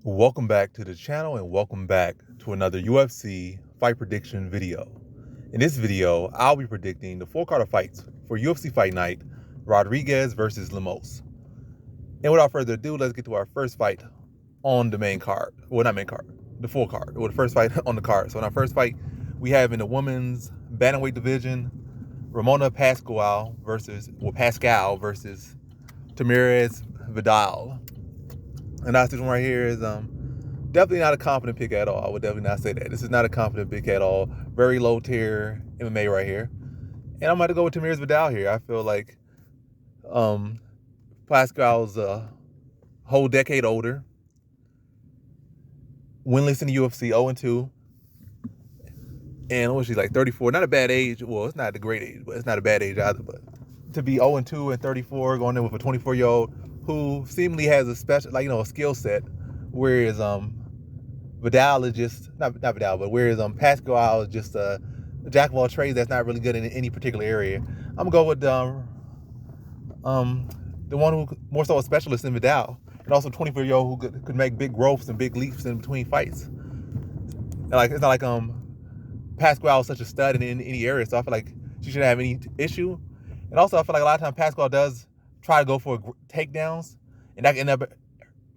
Welcome back to the channel and welcome back to another UFC fight prediction video. In this video, I'll be predicting the full card of fights for UFC Fight Night, Rodriguez versus Lemos. And without further ado, let's get to our first fight on the main card. Well, not main card, the full card. Well, the first fight on the card. So in our first fight, we have in the women's bantamweight division, Pascual versus Tamirez Vidal. And this one right here is definitely not a confident pick at all. I would definitely not say that. This is not a confident pick at all. Very low tier MMA right here. And I'm going to go with Tamirez Vidal here. I feel like Pascual's a whole decade older. Winless in the UFC, 0-2. And what was she, like 34? Not a bad age. Well, it's not a great age, but it's not a bad age either. But to be 0-2 and 34, going in with a 24-year-old who seemingly has a special, a skill set, whereas Vidal is just not Vidal, but whereas Pascual is just a jack of all trades that's not really good in any particular area. I'm gonna go with the one who more so a specialist in Vidal, and also 24-year-old who could make big growths and big leaps in between fights. And it's not like Pascual is such a stud in any area, so I feel like she shouldn't have any issue. And also I feel like a lot of times Pascual does try to go for takedowns, and that can end up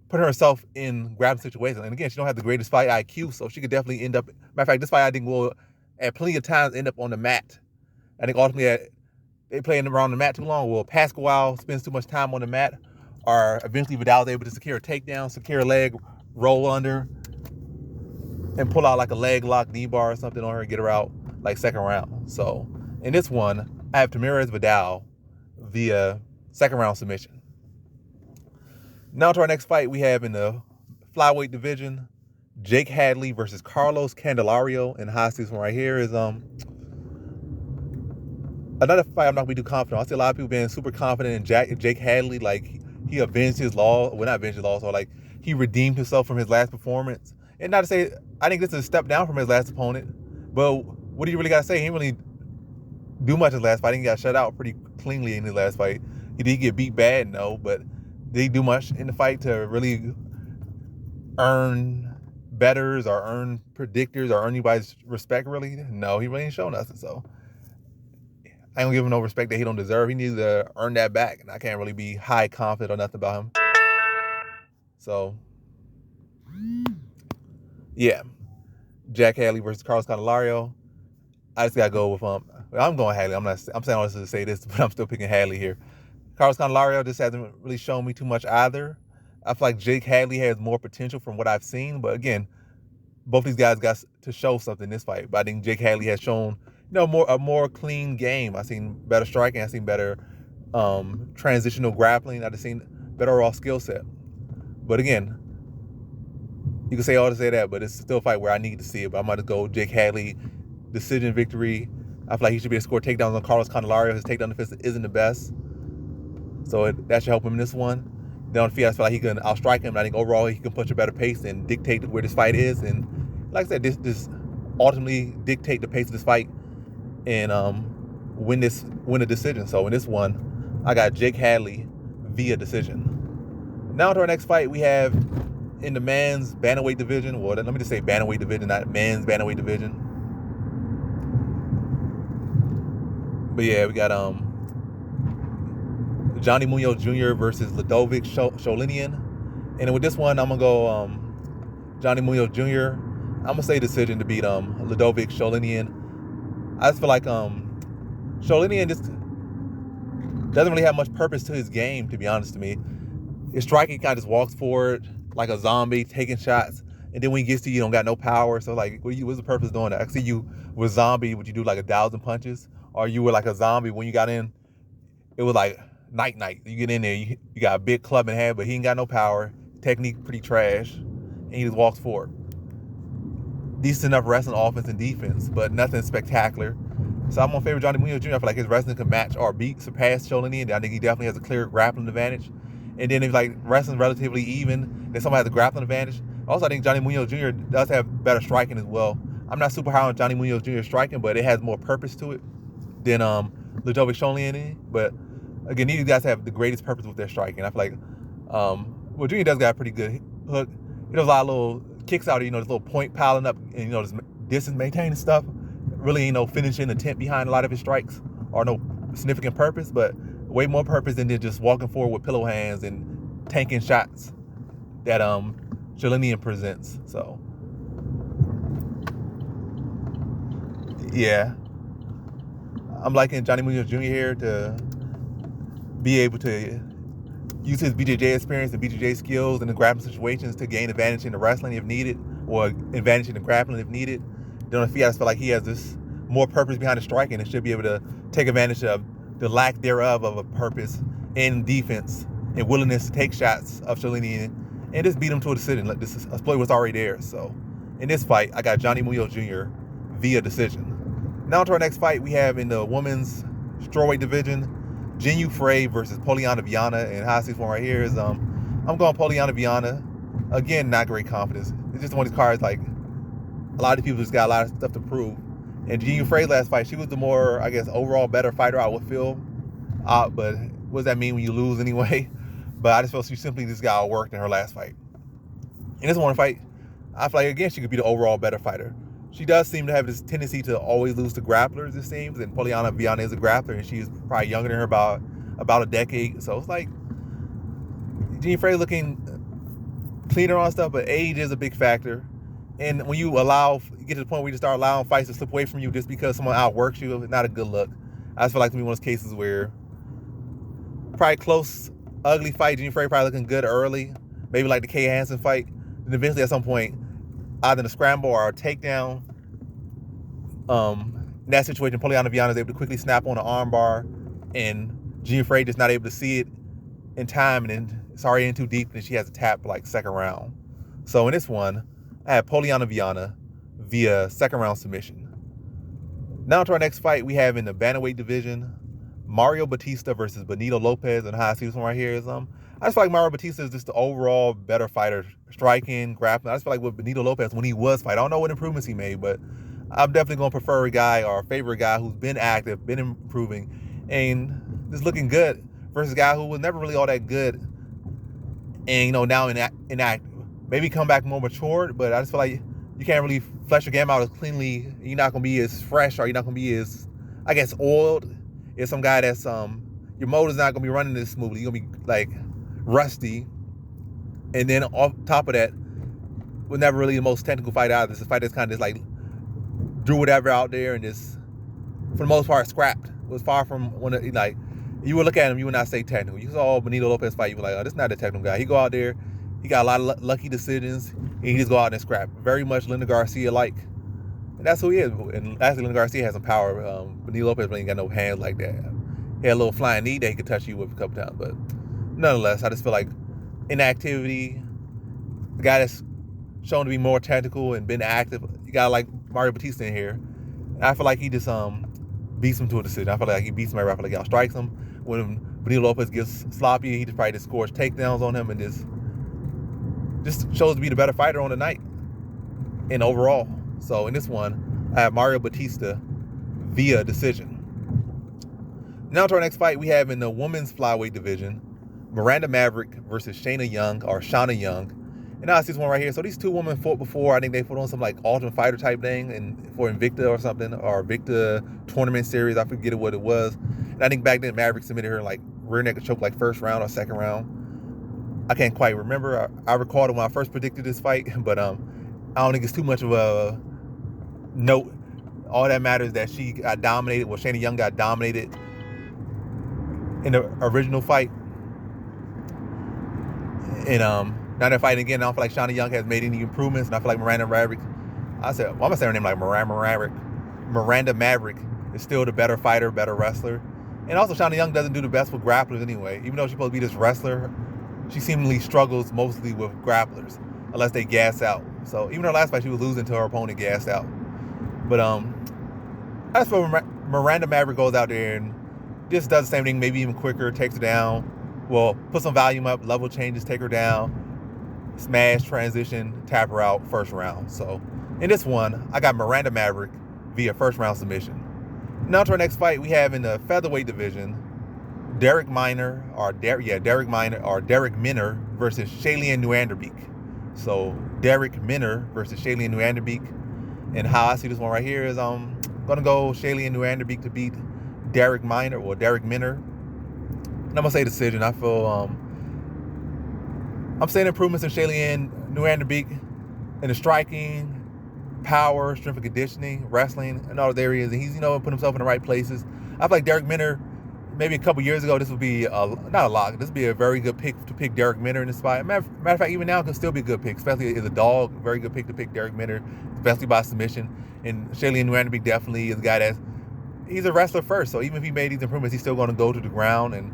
putting herself in grabbing situations. And again, she don't have the greatest fight IQ, so she could definitely end up. Matter of fact, this fight I think will at plenty of times end up on the mat. I think ultimately they play around the mat too long. Well, Pascual spends too much time on the mat, or eventually Vidal is able to secure a takedown, secure a leg, roll under, and pull out like a leg lock, knee bar or something on her and get her out like second round. So in this one, I have Tamirez Vidal via second round submission. Now to our next fight, we have in the flyweight division, Jake Hadley versus Carlos Candelario. And this one right here is another fight I'm not gonna be too confident. I see a lot of people being super confident in Jake Hadley, like he avenged his loss. Well, not avenged his loss, or like he redeemed himself from his last performance. And not to say, I think this is a step down from his last opponent, but what do you really gotta say? He didn't really do much in his last fight. He got shut out pretty cleanly in his last fight. He did get beat bad, no, but did he do much in the fight to really earn bettors or earn predictors or earn anybody's respect, really? No, he really ain't shown nothing, so I ain't gonna give him no respect that he don't deserve. He needs to earn that back, and I can't really be high confident or nothing about him. So, yeah, Jack Hadley versus Carlos Candelario. I just gotta go with I'm going Hadley. I'm saying all this to say this, but I'm still picking Hadley here. Carlos Candelario just hasn't really shown me too much either. I feel like Jake Hadley has more potential from what I've seen, but again, both these guys got to show something in this fight. But I think Jake Hadley has shown, a more clean game. I've seen better striking. I've seen better transitional grappling. I've seen better overall skill set. But again, you can say all to say that, but it's still a fight where I need to see it. But I'm going to go Jake Hadley, decision victory. I feel like he should be able to score takedowns on Carlos Candelario. His takedown defense isn't the best, so that should help him in this one. Then on the field, I feel like he can outstrike him. And I think overall he can punch a better pace and dictate where this fight is. And like I said, this ultimately dictate the pace of this fight and win a decision. So in this one, I got Jake Hadley via decision. Now to our next fight, we have in the men's bantamweight division. Well, let me just say bantamweight division, not men's bantamweight division. But yeah, we got Johnny Munoz Jr. versus Ludovic Sholinian. And with this one, I'm going to go Johnny Munoz Jr. I'm going to say decision to beat Ludovic Sholinian. I just feel like Sholinian just doesn't really have much purpose to his game, to be honest to me. His striking kind of just walks forward like a zombie, taking shots. And then when he gets to you, don't got no power. So like, what's the purpose of doing that? I see you with zombie, would you do like 1,000 punches? Or you were like a zombie when you got in, it was like night. You get in there, you got a big club in hand, but he ain't got no power. Technique pretty trash, and he just walks forward. Decent enough wrestling offense and defense, but nothing spectacular. So I'm on favor of Johnny Munoz Jr. I feel like his wrestling can match or surpass Sholinian. I think he definitely has a clear grappling advantage. And then if wrestling relatively even, then somebody has a grappling advantage. Also, I think Johnny Munoz Jr. does have better striking as well. I'm not super high on Johnny Munoz Jr. striking, but it has more purpose to it than Ludovic Sholinian. But again, these guys have the greatest purpose with their striking. I feel like Junior does got a pretty good hook. there's a lot of little kicks out of, this little point piling up and, this distance maintaining stuff. Really, finishing intent behind a lot of his strikes or no significant purpose, but way more purpose than just walking forward with pillow hands and tanking shots that Sholinian presents. So yeah, I'm liking Johnny Munoz Jr. here to be able to use his BJJ experience and BJJ skills in the grappling situations to gain advantage in the wrestling if needed, or advantage in the grappling if needed. Then on the feet, I just feel like he has this more purpose behind the striking and should be able to take advantage of the lack thereof of a purpose in defense and willingness to take shots of Sholinian and just beat him to a decision. Like, this exploit was already there. So in this fight, I got Johnny Munoz Jr. via decision. Now to our next fight, we have in the women's strawweight division, Frey versus Poliana Viana. And how I see this one right here is I'm going Poliana Viana. Again, not great confidence. It's just one of these cards, like, a lot of people just got a lot of stuff to prove. And Frey's last fight, she was the more, I guess, overall better fighter, I would feel. But what does that mean when you lose anyway? But I just feel she simply just got outworked in her last fight. In this one fight, I feel like, again, she could be the overall better fighter. She does seem to have this tendency to always lose to grapplers, it seems. And Poliana Viana is a grappler, and she's probably younger than her about a decade. So it's like Frey looking cleaner on stuff, but age is a big factor. And when you get to the point where you start allowing fights to slip away from you just because someone outworks you, it's not a good look. I just feel like to be one of those cases where probably close, ugly fight, Frey probably looking good early, maybe like the Kay Hansen fight. And eventually at some point, either in a scramble or a takedown, in that situation, Poliana Viana is able to quickly snap on an arm bar, and Frey just not able to see it in time, and then it's already in too deep, and she has to tap like second round. So in this one, I have Poliana Viana via second round submission. Now to our next fight, we have in the bantamweight division, Mario Bautista versus Benito Lopez. And how I see this one right here is I just feel like Mario Bautista is just the overall better fighter, striking, grappling. I just feel like with Benito Lopez, when he was fighting, I don't know what improvements he made, but I'm definitely going to prefer a guy or a favorite guy who's been active, been improving, and just looking good versus a guy who was never really all that good and, now inactive. Maybe come back more matured, but I just feel like you can't really flesh your game out as cleanly. You're not going to be as fresh, or you're not going to be as, I guess, oiled as some guy that's, your motor's not going to be running this smoothly. You're going to be, like, rusty. And then off top of that, was never really the most technical fight either. It's a fight that's kind of just, like, drew whatever out there and just, for the most part, scrapped. It was far from one of, like, you would look at him, you would not say technical. You saw Benito Lopez fight, you were like, oh, this is not a technical guy. He go out there, he got a lot of lucky decisions, and he just go out and scrap. Very much Linda Garcia-like. And that's who he is. And lastly, Linda Garcia has some power. Benito Lopez ain't got no hands like that. He had a little flying knee that he could touch you with a couple times. But nonetheless, I just feel like inactivity, the guy that's shown to be more technical and been active, you got like Mario Bautista in here. And I feel like he just beats him to a decision. I feel like he beats him. I feel like he outstrikes him. When Benito Lopez gets sloppy, he just probably just scores takedowns on him and just shows to be the better fighter on the night and overall. So in this one, I have Mario Bautista via decision. Now to our next fight, we have in the women's flyweight division, Miranda Maverick versus Shauna Young. And now I see this one right here. So these two women fought before. I think they fought on some like Ultimate Fighter type thing for Invicta or something, or Invicta tournament series. I forget what it was. And I think back then Maverick submitted her like rear naked choke like first round or second round. I can't quite remember. I recalled it when I first predicted this fight, but I don't think it's too much of a note. All that matters is that she got dominated. Well, Shauna Young got dominated in the original fight. And now they're fighting again. I don't feel like Shauna Young has made any improvements, and I feel like Miranda Maverick. I'm gonna say her name like Miranda Maverick is still the better fighter, better wrestler. And also, Shauna Young doesn't do the best with grapplers anyway. Even though she's supposed to be this wrestler, she seemingly struggles mostly with grapplers unless they gas out. So even her last fight, she was losing until her opponent gassed out. But I just feel Miranda Maverick goes out there and just does the same thing, maybe even quicker, takes her down. Well, put some volume up, level changes, take her down, smash, transition, tap her out, first round. So in this one, I got Miranda Maverick via first round submission. Now to our next fight, we have in the featherweight division, Derek Minor versus Nuerdanbieke. So Derek Minner versus Sholinian Nuerdanbieke. And how I see this one right here is I'm gonna go Sholinian Nuerdanbieke to beat Derek Minner or Derek Minner. And I'm gonna say decision. I feel I'm seeing improvements in Sholinian Nuerdanbieke in the striking, power, strength and conditioning, wrestling, and all those areas. And he's, put himself in the right places. I feel like Derek Minner, maybe a couple years ago, this would be not a lock. This would be a very good pick to pick Derek Minner in this spot. Matter of fact, even now it can still be a good pick, especially as a dog. Very good pick to pick Derek Minner, especially by submission. And Sholinian Nuerdanbieke definitely is a guy he's a wrestler first. So even if he made these improvements, he's still going to go to the ground. And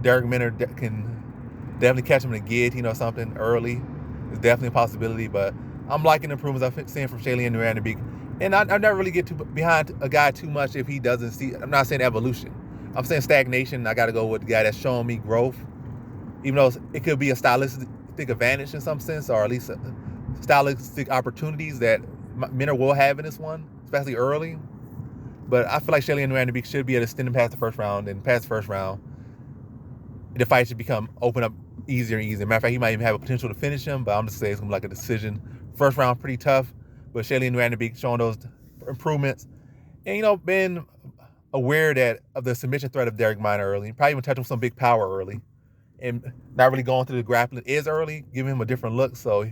Derek Minner can definitely catch him in a guillotine or something early. It's definitely a possibility, but I'm liking the improvements I've seen from Sholinian Nuerdanbieke. And I never really get behind a guy too much if he doesn't see. I'm not saying evolution. I'm saying stagnation. I got to go with the guy that's showing me growth, even though it could be a stylistic advantage in some sense, or at least stylistic opportunities that Minner will have in this one, especially early. But I feel like Sholinian Nuerdanbieke should be able to extend him past the first round, and past the first round, the fight should open up easier and easier. Matter of fact, he might even have a potential to finish him, but I'm just saying it's gonna be like a decision. First round pretty tough, but Sholinian Nuerdanbieke showing those improvements, and being aware of the submission threat of Derek Minner early, probably even touching some big power early, and not really going through the grappling is early, giving him a different look, so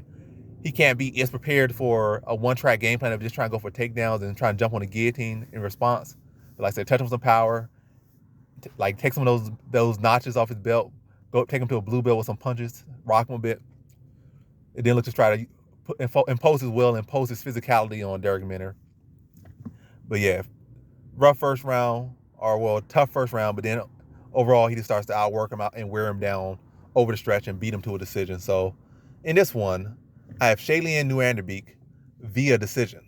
he can't be as prepared for a one-track game plan of just trying to go for takedowns and trying to jump on the guillotine in response. But like I said, touch him with some power, take some of those notches off his belt, take him to a blue belt with some punches, rock him a bit, and then look to try to impose his will, impose his physicality on Derek Minner. But yeah, rough first round, tough first round, but then overall he just starts to outwork him out and wear him down over the stretch and beat him to a decision. So in this one, I have Sholinian Nuerdanbieke via decision.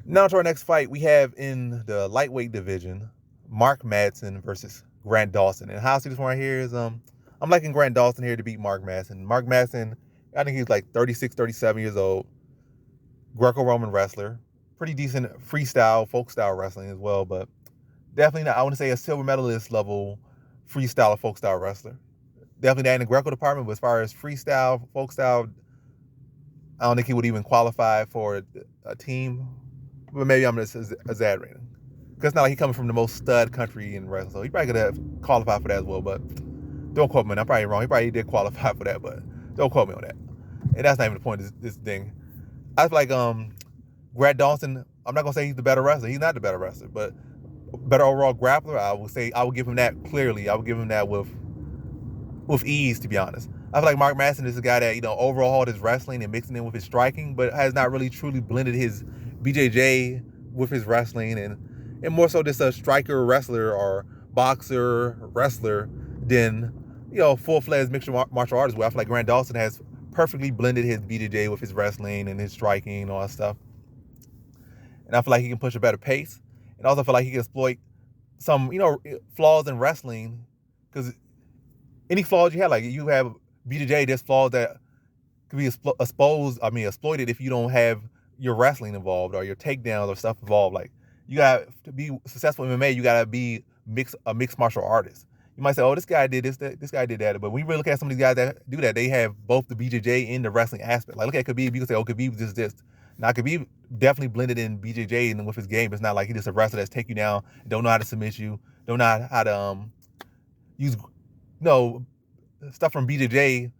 Now to our next fight, we have in the lightweight division, Mark Madsen versus Grant Dawson. And how I see this one right here is I'm liking Grant Dawson here to beat Mark Madsen. Mark Madsen, I think he's like 36, 37 years old, Greco-Roman wrestler, pretty decent freestyle, folk style wrestling as well, but definitely not, I want to say, a silver medalist level freestyle or folk style wrestler. Definitely not in the Greco department, but as far as freestyle, folk style, I don't think he would even qualify for a team. But maybe I'm just exaggerating. Because it's not like he's coming from the most stud country in wrestling, so he probably could have qualified for that as well, but don't quote me on that. I'm probably wrong. He probably did qualify for that, but don't quote me on that. And that's not even the point of this thing. I feel like Grant Dawson, I'm not going to say he's the better wrestler. He's not the better wrestler, but better overall grappler, I would give him that clearly. I would give him that with ease, to be honest. I feel like Mark Madsen is a guy that, overhauled his wrestling and mixing in with his striking, but has not really truly blended his BJJ with his wrestling, and more so just a striker wrestler or boxer wrestler than, full-fledged mixed martial artist, where I feel like Grant Dawson has perfectly blended his BJJ with his wrestling and his striking and all that stuff. And I feel like he can push a better pace, and also feel like he can exploit some, flaws in wrestling, because any flaws you have, like you have BJJ, there's flaws that could be exploited if you don't have your wrestling involved or your takedowns or stuff involved. Like, you got to be successful in MMA, you got to be a mixed martial artist. You might say, oh, this guy did this guy did that. But when you really look at some of these guys that do that, they have both the BJJ and the wrestling aspect. Like, look at Khabib, you can say, oh, Khabib is this. Now, Khabib definitely blended in BJJ and with his game. It's not like he's just a wrestler that's take you down, don't know how to submit you, don't know how to use stuff from BJJ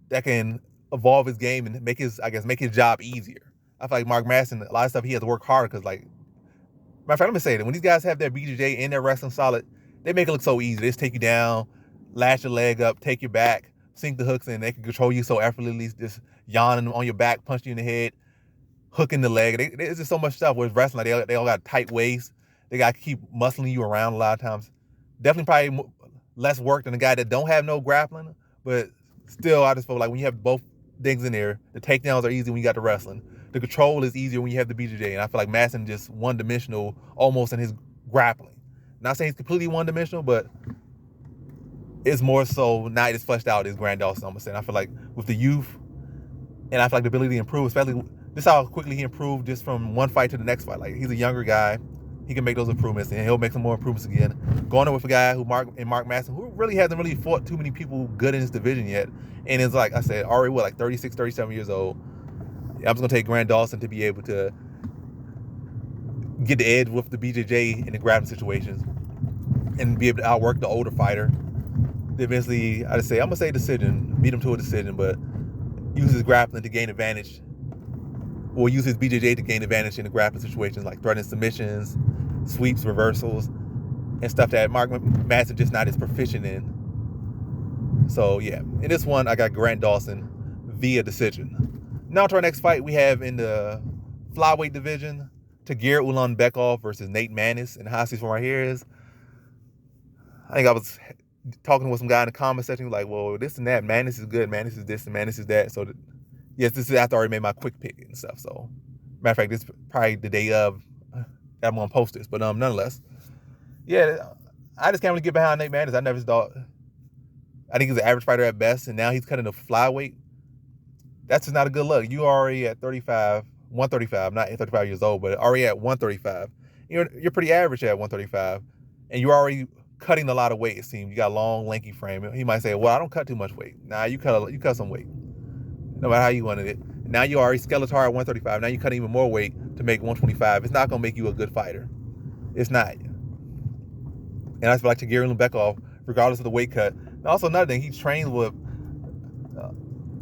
that can evolve his game and make his job easier. I feel like Mark Madsen, a lot of stuff he has to work harder because, like, matter of fact, let me say that when these guys have their BJJ and their wrestling solid, they make it look so easy. They just take you down, lash your leg up, take your back, sink the hooks in. They can control you so effortlessly, just yawning on your back, punch you in the head, hooking the leg. There's just so much stuff with wrestling. They all got tight waist. They got to keep muscling you around a lot of times. Definitely probably less work than a guy that don't have no grappling, but still, I just feel like when you have both things in there, the takedowns are easy when you got the wrestling. The control is easier when you have the BJJ, and I feel like Madsen just one-dimensional almost in his grappling. Not saying he's completely one-dimensional, but it's more so not as fleshed out as Grant Dawson, I'm saying. I feel like with the youth, and I feel like the ability to improve, especially just how quickly he improved just from one fight to the next fight. Like, he's a younger guy, he can make those improvements, and he'll make some more improvements again. Going in with a guy Mark Madsen, who really hasn't really fought too many people good in this division yet, and is, like I said, already like 36, 37 years old. I'm just gonna take Grant Dawson to be able to get the edge with the BJJ in the grappling situations and be able to outwork the older fighter. Eventually, I'm gonna say decision, beat him to a decision, but use his grappling to gain advantage, or use his BJJ to gain advantage in the grappling situations, like threatening submissions, sweeps, reversals, and stuff that Mark Madsen just not as proficient in. So yeah, in this one, I got Grant Dawson via decision. Now to our next fight, we have in the flyweight division, Ulanbekov versus Nate Maness. And how I see this one right here is, I think I was talking with some guy in the comment section, like, well, this and that, Maness is good, Maness is this, and Maness is that. So yes, this is after I already made my quick pick and stuff. So matter of fact, this is probably the day of that I'm gonna post this. But nonetheless, yeah, I just can't really get behind Nate Maness. I never thought, I think he's an average fighter at best, and now he's cutting the flyweight. That's just not a good look. You already at 135, not 35 years old, but already at 135. You're pretty average at 135, and you're already cutting a lot of weight. It seems you got a long, lanky frame. He might say, "Well, I don't cut too much weight." Nah, you cut some weight, no matter how you wanted it. Now you already Skeletor at 135. Now you cut even more weight to make 125. It's not gonna make you a good fighter. It's not. And I feel like Ulanbekov, regardless of the weight cut. And also another thing, he trains with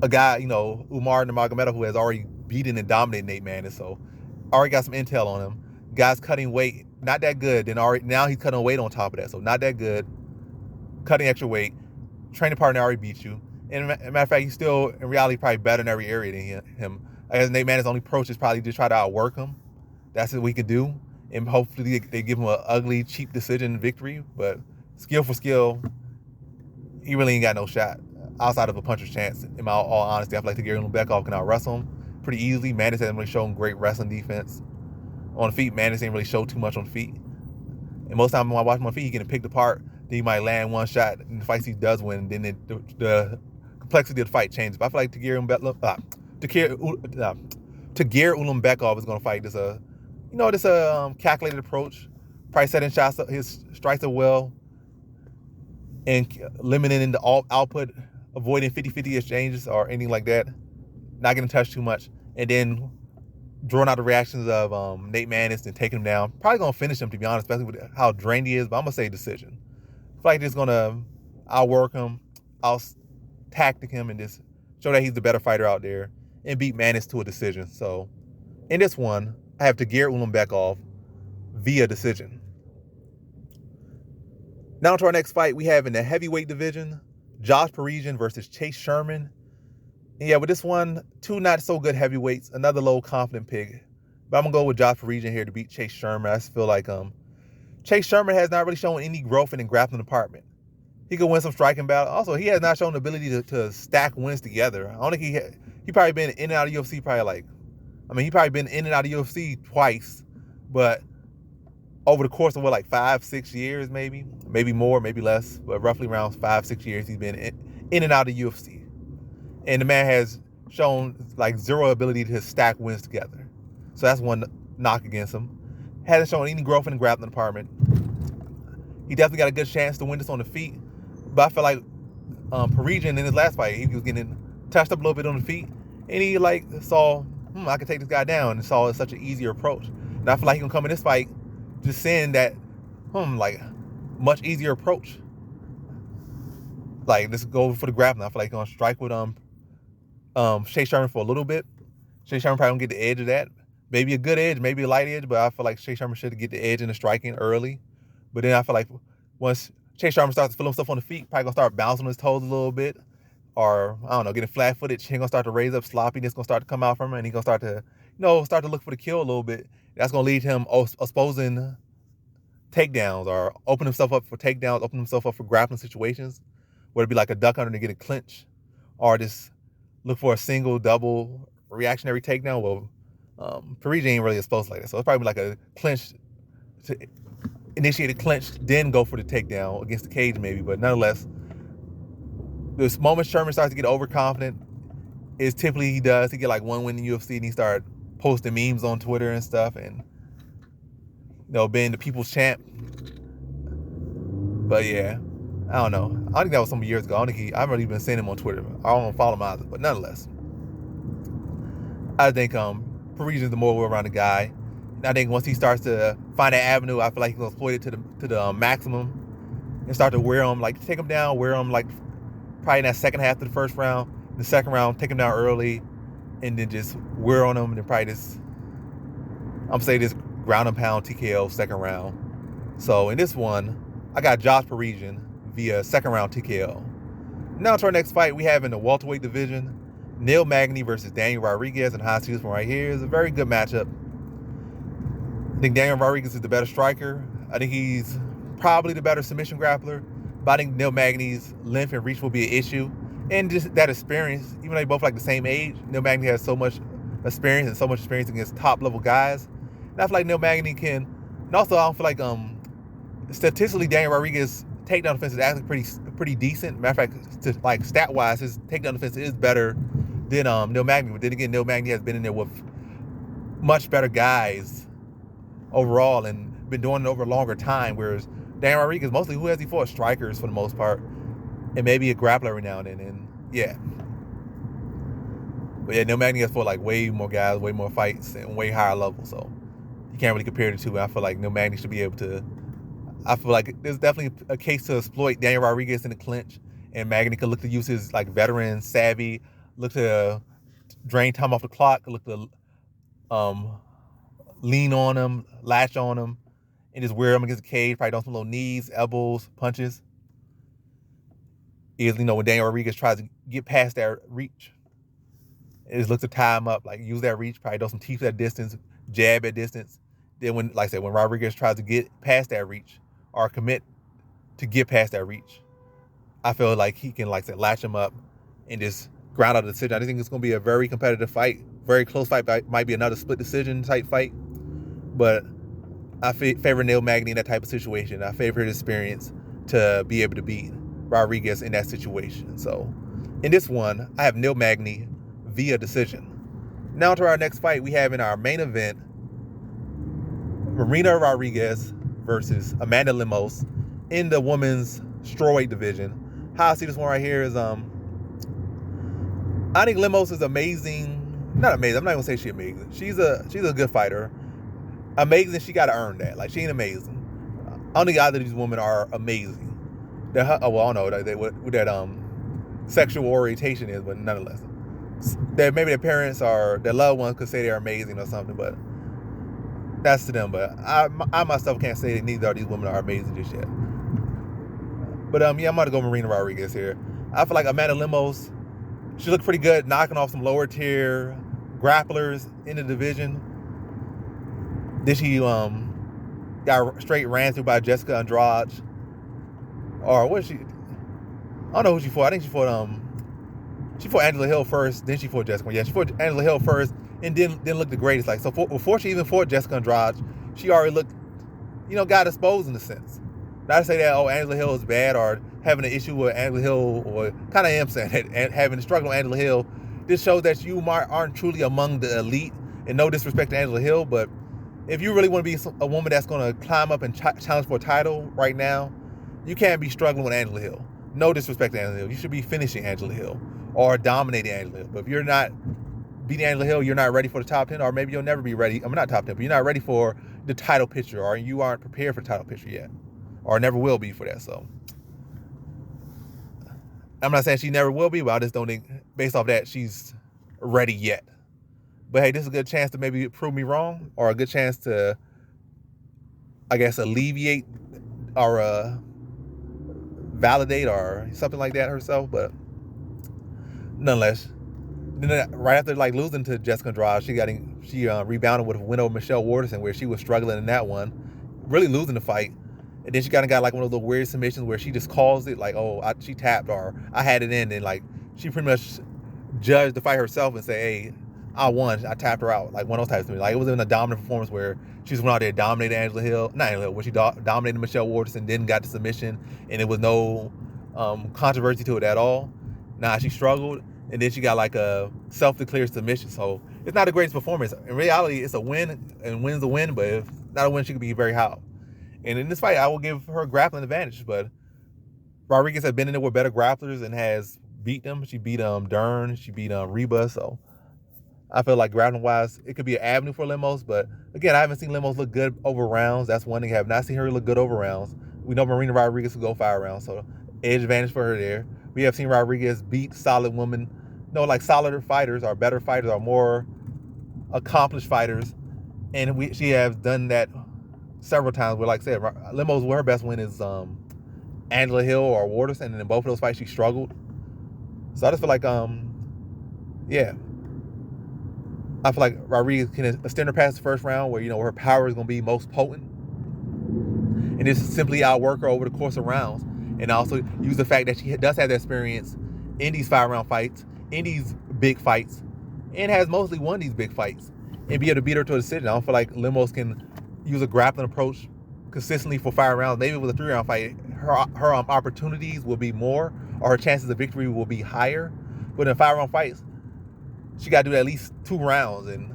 a guy, Umar Nurmagomedov, who has already beaten and dominated Nate Maness, so already got some intel on him. Guy's cutting weight, not that good. Now he's cutting weight on top of that, so not that good. Cutting extra weight. Training partner already beat you. And as a matter of fact, he's still, in reality, probably better in every area than him. I guess Nate Maness' only approach is probably to try to outwork him. That's what we could do. And hopefully they give him an ugly, cheap decision victory. But skill for skill, he really ain't got no shot outside of a puncher's chance. In all honesty, I feel like Ulanbekov can out-wrestle him pretty easily. Maness hasn't really shown great wrestling defense. On the feet, Maness ain't really showed too much on the feet. And most time when I watch him on the feet, he getting picked apart. Then he might land one shot in the fights he does win. Then the complexity of the fight changes. But I feel like Ulanbekov is going to fight this calculated approach. Probably setting shots, his strikes are well, and limiting the output, avoiding 50-50 exchanges or anything like that. Not getting touched too much. And then drawing out the reactions of Nate Maness and taking him down. Probably going to finish him, to be honest, especially with how drained he is. But I'm going to say decision. I feel like it's going to outwork him, out-tactic him, and just show that he's the better fighter out there and beat Maness to a decision. So in this one, I have Ulanbekov via decision. Now to our next fight, we have in the heavyweight division, Parisian versus Chase Sherman. And yeah, with this one, two not so good heavyweights, another low confident pick. But I'm gonna go with Parisian here to beat Chase Sherman. I just feel like Chase Sherman has not really shown any growth in the grappling department. He could win some striking battle. Also, he has not shown the ability to stack wins together. I don't think he probably been in and out of UFC he probably been in and out of UFC twice, but over the course of 5-6 years, maybe more, maybe less, but roughly around 5-6 years, he's been in and out of UFC. And the man has shown zero ability to stack wins together. So that's one knock against him. Hasn't shown any growth in the grappling department. He definitely got a good chance to win this on the feet. But I feel like Parisian in his last fight, he was getting touched up a little bit on the feet. And he saw, I can take this guy down, and saw it such an easier approach. And I feel like he can come in this fight just saying that, much easier approach. Let's go for the grappling. I feel like he's going to strike with Chase Sherman for a little bit. Chase Sherman probably going to get the edge of that. Maybe a good edge, maybe a light edge, but I feel like Chase Sherman should get the edge in the striking early. But then I feel like once Chase Sherman starts to feel himself on the feet, probably going to start bouncing on his toes a little bit. Or, getting flat-footed. He's going to start to raise up sloppiness, going to start to come out from him, and he's going to start to look for the kill a little bit. That's going to lead him exposing takedowns or open himself up for takedowns, open himself up for grappling situations, whether it be like a duck under to get a clinch, or just look for a single, double reactionary takedown. Well, Parisian ain't really exposed like that. So it's probably like a clinch, to initiate a clinch, then go for the takedown against the cage maybe. But nonetheless, this moment Sherman starts to get overconfident is typically he get one win in UFC and he start posting memes on Twitter and stuff. And being the people's champ. But yeah, I don't know. I think that was some years ago. I haven't really been seeing him on Twitter. I don't follow him either, but nonetheless, I think Parisian's the more well-rounded guy. And I think once he starts to find that avenue, I feel like he's gonna exploit it to the maximum and start to wear him, like take him down, wear him like probably in that second half of the first round. The second round, take him down early, and then just wear on him, and then probably just this ground and pound TKO second round. So in this one, I got Josh Parisian via second round TKO. Now to our next fight, we have in the welterweight division, Magny versus Daniel Rodriguez, and how I see this one right here is a very good matchup. I think Daniel Rodriguez is the better striker. I think he's probably the better submission grappler, but I think Magny's length and reach will be an issue. And just that experience, even though they both like the same age, Magny has so much experience and so much experience against top level guys. And I feel like Magny can, and also I don't feel like statistically Daniel Rodriguez takedown defense is actually pretty decent. Matter of fact, like stat wise, his takedown defense is better than Magny. But then again, Magny has been in there with much better guys overall and been doing it over a longer time. Whereas Daniel Rodriguez, mostly who has he fought? Strikers for the most part, and maybe a grappler every now and then. And yeah. But yeah, Magny has fought like way more guys, way more fights, and way higher level. So you can't really compare the two. And I feel like Magny should be able to. I feel like there's definitely a case to exploit Daniel Rodriguez in the clinch, and Magny could look to use his like veteran savvy, look to drain time off the clock, look to lean on him, latch on him, and just wear him against the cage. Probably do some little knees, elbows, punches. Is when Daniel Rodriguez tries to get past that reach, it just looks to tie him up, like use that reach, probably do some teeth at distance, jab at distance. Then when Rodriguez tries to get past that reach or commit to get past that reach, I feel like he can latch him up and just ground out the decision. I think it's going to be a very competitive fight, very close fight. Might be another split decision type fight, but I favor Magny in that type of situation. I favor his experience to be able to beat Rodriguez in that situation. So in this one, I have Magny via decision. Now to our next fight, we have in our main event, Marina Rodriguez versus Amanda Lemos in the women's strawweight division. How I see this one right here is I think Lemos is amazing. Not amazing. I'm not gonna say she's amazing. She's a good fighter. Amazing. She got to earn that. Like, she ain't amazing. I don't think either of these women are amazing. I don't know what that sexual orientation is, but nonetheless, that maybe their parents or their loved ones could say they're amazing or something, but that's to them. But I myself can't say that neither of these women are amazing just yet. But yeah, I'm gonna go Marina Rodriguez here. I feel like Amanda Lemos, she looked pretty good knocking off some lower tier grapplers in the division. Then she got straight ran through by Jessica Andrade. Or what she? I don't know who she fought. I think she fought Angela Hill first, then she fought Jessica. Yeah, she fought Angela Hill first, and didn't look the greatest. Like, so before she even fought Jessica Andrade, she already looked, got exposed in a sense. Not to say that Angela Hill is bad or having an issue with Angela Hill, or kind of am saying that having a struggle with Angela Hill. This shows that you aren't truly among the elite. And no disrespect to Angela Hill, but if you really want to be a woman that's going to climb up and challenge for a title right now, you can't be struggling with Angela Hill. No disrespect to Angela Hill. You should be finishing Angela Hill or dominating Angela Hill. But if you're not beating Angela Hill, you're not ready for the top 10, or maybe you'll never be ready. I'm not top 10, but you're not ready for the title picture, or you aren't prepared for the title picture yet, or never will be for that. So I'm not saying she never will be, but I just don't think, based off that, she's ready yet. But hey, this is a good chance to maybe prove me wrong, or a good chance to, I guess, alleviate or validate or something like that herself. But nonetheless, then right after losing to Jessica Andrade, she rebounded with a win over Michelle Waterson, where she was struggling in that one, really losing the fight. And then she kind of got one of those weird submissions where she just calls it she tapped, or I had it in, and she pretty much judged the fight herself and say, hey, I won, I tapped her out, one of those types of things. It was in a dominant performance where she just went out there, dominated Angela Hill, where she dominated Michelle Waterson, then got the submission, and it was no controversy to it at all. Nah, she struggled, and then she got a self-declared submission. So it's not the greatest performance. In reality, it's a win, and win's a win, but if not a win she could be very high. And in this fight, I will give her a grappling advantage, but Rodriguez has been in there with better grapplers and has beat them. She beat Dern, she beat Reba, so I feel like grappling-wise, it could be an avenue for Lemos, but again, I haven't seen Lemos look good over rounds. That's one thing. I have not seen her look good over rounds. We know Marina Rodriguez will go 5 rounds, so edge advantage for her there. We have seen Rodriguez beat solid women, like solider fighters or better fighters or more accomplished fighters, and she has done that several times where, like I said, Lemos, where her best win is Angela Hill or Waters, and in both of those fights she struggled. So I just feel like, yeah, I feel like Rodriguez can extend her past the first round where, where her power is going to be most potent, and just simply outwork her over the course of rounds, and also use the fact that she does have that experience in these 5-round fights, in these big fights, and has mostly won these big fights, and be able to beat her to a decision. I don't feel like Lemos can use a grappling approach consistently for 5 rounds. Maybe with a 3-round fight, her opportunities will be more, or her chances of victory will be higher. But in 5-round fights, she got to do at least 2 rounds, and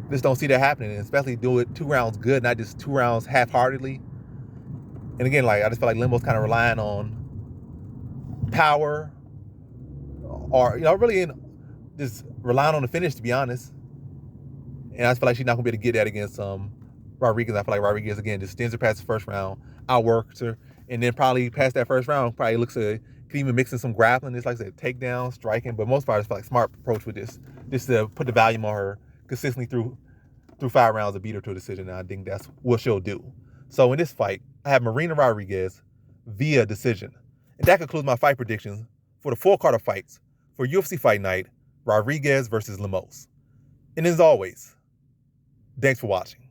just don't see that happening. And especially do it 2 rounds good, not just 2 rounds half-heartedly. And again, I just feel like Lemos kind of relying on power, or really just relying on the finish, to be honest. And I just feel like she's not gonna be able to get that against Rodriguez. I feel like Rodriguez again just extends her past the first round, outworks her, and then probably past that first round, probably looks to can even mix in some grappling. Just like I said, takedown, striking. But most fighters feel like smart approach with this, just to put the volume on her consistently through 5 rounds and beat her to a decision. And I think that's what she'll do. So in this fight, I have Marina Rodriguez via decision. And that concludes my fight predictions for the 4 card of fights for UFC Fight Night, Rodriguez versus Lemos. And as always, thanks for watching.